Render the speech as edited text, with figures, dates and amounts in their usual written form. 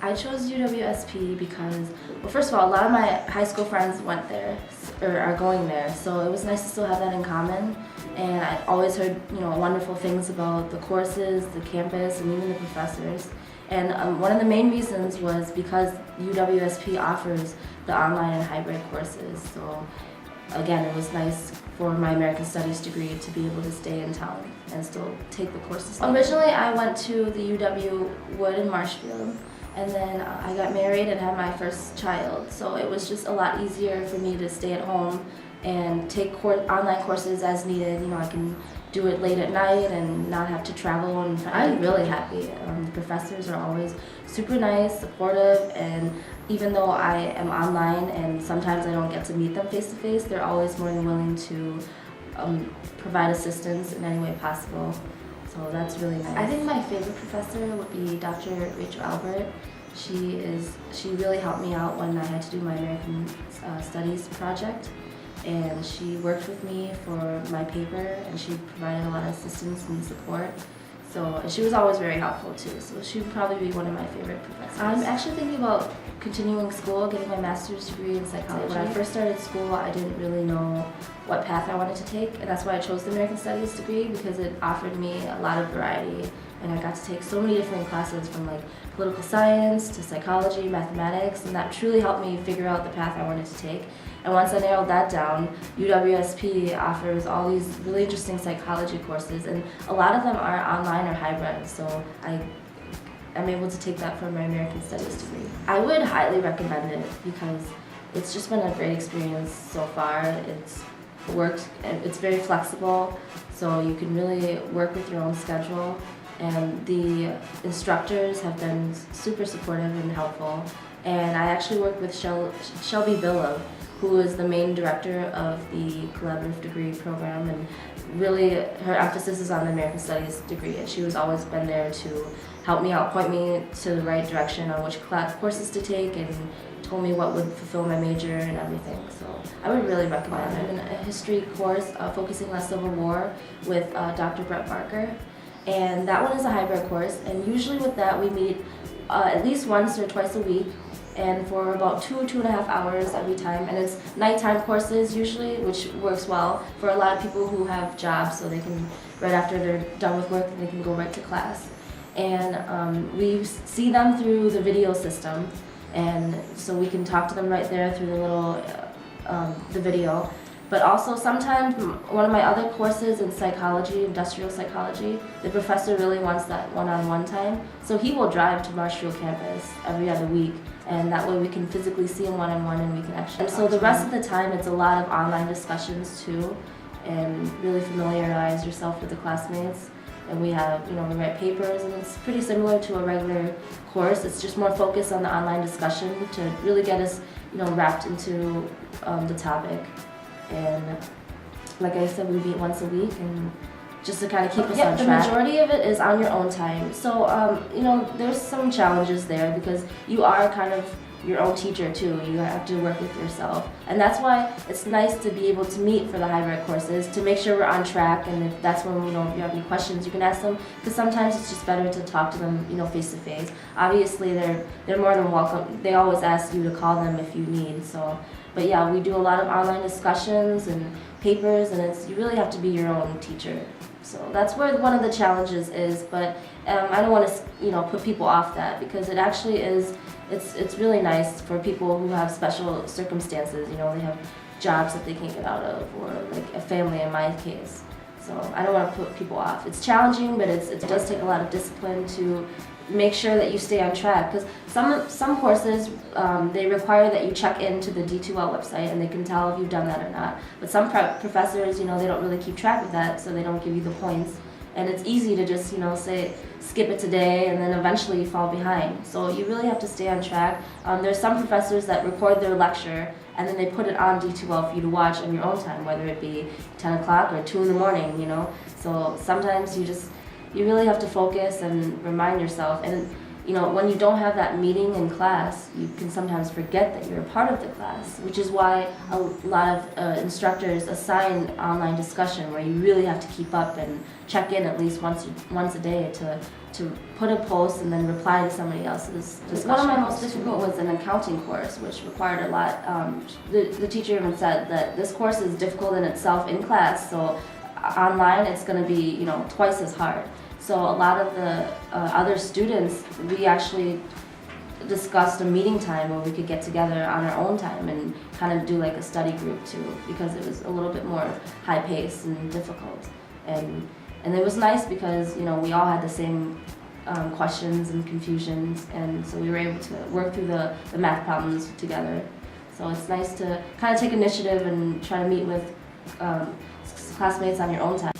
I chose UWSP because, well, first of all, a lot of my high school friends went there or are going there, so it was nice to still have that in common. And I always heard, wonderful things about the courses, the campus, and even the professors. And one of the main reasons was because UWSP offers the online and hybrid courses. So again, it was nice for my American Studies degree to be able to stay in town and still take the courses. Originally, I went to the UW Wood in Marshfield, and then I got married and had my first child. So it was just a lot easier for me to stay at home and take online courses as needed. I can do it late at night and not have to travel. And I'm really happy. The professors are always super nice, supportive, and even though I am online and sometimes I don't get to meet them face to face, they're always more than willing to provide assistance in any way possible. So that's really nice. I think my favorite professor would be Dr. Rachel Albert. She really helped me out when I had to do my American Studies project. And she worked with me for my paper, and she provided a lot of assistance and support. So she was always very helpful too. So she would probably be one of my favorite professors. I'm actually thinking about continuing school, getting my master's degree in psychology. When I first started school, I didn't really know what path I wanted to take, and that's why I chose the American Studies degree, because it offered me a lot of variety. And I got to take so many different classes, from like political science to psychology, mathematics, and that truly helped me figure out the path I wanted to take. And once I narrowed that down, UWSP offers all these really interesting psychology courses, and a lot of them are online or hybrid, so I'm able to take that for my American Studies degree. I would highly recommend it because it's just been a great experience so far. It's worked, and it's very flexible, so you can really work with your own schedule. And the instructors have been super supportive and helpful. And I actually worked with Shelby Billow, who is the main director of the collaborative degree program, and really her emphasis is on the American Studies degree, and she was always been there to help me out, point me to the right direction on which courses to take, and told me what would fulfill my major and everything. So I would really recommend it. I'm in a history course focusing on Civil War with Dr. Brett Barker, and that one is a hybrid course, and usually with that we meet at least once or twice a week, and for about 2.5 hours every time. And it's nighttime courses usually, which works well for a lot of people who have jobs, so they can, right after they're done with work, they can go right to class. And we see them through the video system, and so we can talk to them right there through the little the video. But also sometimes one of my other courses in psychology, industrial psychology, the professor really wants that one-on-one time. So he will drive to Marshfield campus every other week, and that way we can physically see him one-on-one, and we can actually. And so the rest of the time it's a lot of online discussions too, and really familiarize yourself with the classmates. And we have, we write papers, and it's pretty similar to a regular course. It's just more focused on the online discussion to really get us, wrapped into the topic. And like I said, we meet once a week, and just to kind of keep us on track. The majority of it is on your own time. So, there's some challenges there because you are kind of your own teacher too. You have to work with yourself. And that's why it's nice to be able to meet for the hybrid courses to make sure we're on track. And if that's when, if you have any questions, you can ask them, because sometimes it's just better to talk to them, face to face. Obviously, they're more than welcome. They always ask you to call them if you need. But yeah, we do a lot of online discussions and papers, and you really have to be your own teacher. So that's where one of the challenges is, but I don't want to, put people off that, because it actually is, it's really nice for people who have special circumstances, they have jobs that they can't get out of, or like a family in my case. So I don't want to put people off. It's challenging, but it does take a lot of discipline to make sure that you stay on track, because some courses they require that you check into the D2L website, and they can tell if you've done that or not. But some professors, they don't really keep track of that, so they don't give you the points. And it's easy to just say skip it today, and then eventually you fall behind. So you really have to stay on track. There's some professors that record their lecture, and then they put it on D2L for you to watch on your own time, whether it be 10 o'clock or 2 in the morning. So sometimes you really have to focus and remind yourself. And when you don't have that meeting in class, you can sometimes forget that you're a part of the class, which is why a lot of instructors assign online discussion where you really have to keep up and check in at least once a day to put a post and then reply to somebody else's discussion. One of my most difficult was an accounting course, which required a lot. The teacher even said that this course is difficult in itself in class, so online it's going to be twice as hard. So a lot of the other students, we actually discussed a meeting time where we could get together on our own time and kind of do like a study group too, because it was a little bit more high paced and difficult. And it was nice because we all had the same questions and confusions, and so we were able to work through the math problems together. So it's nice to kind of take initiative and try to meet with classmates on your own time.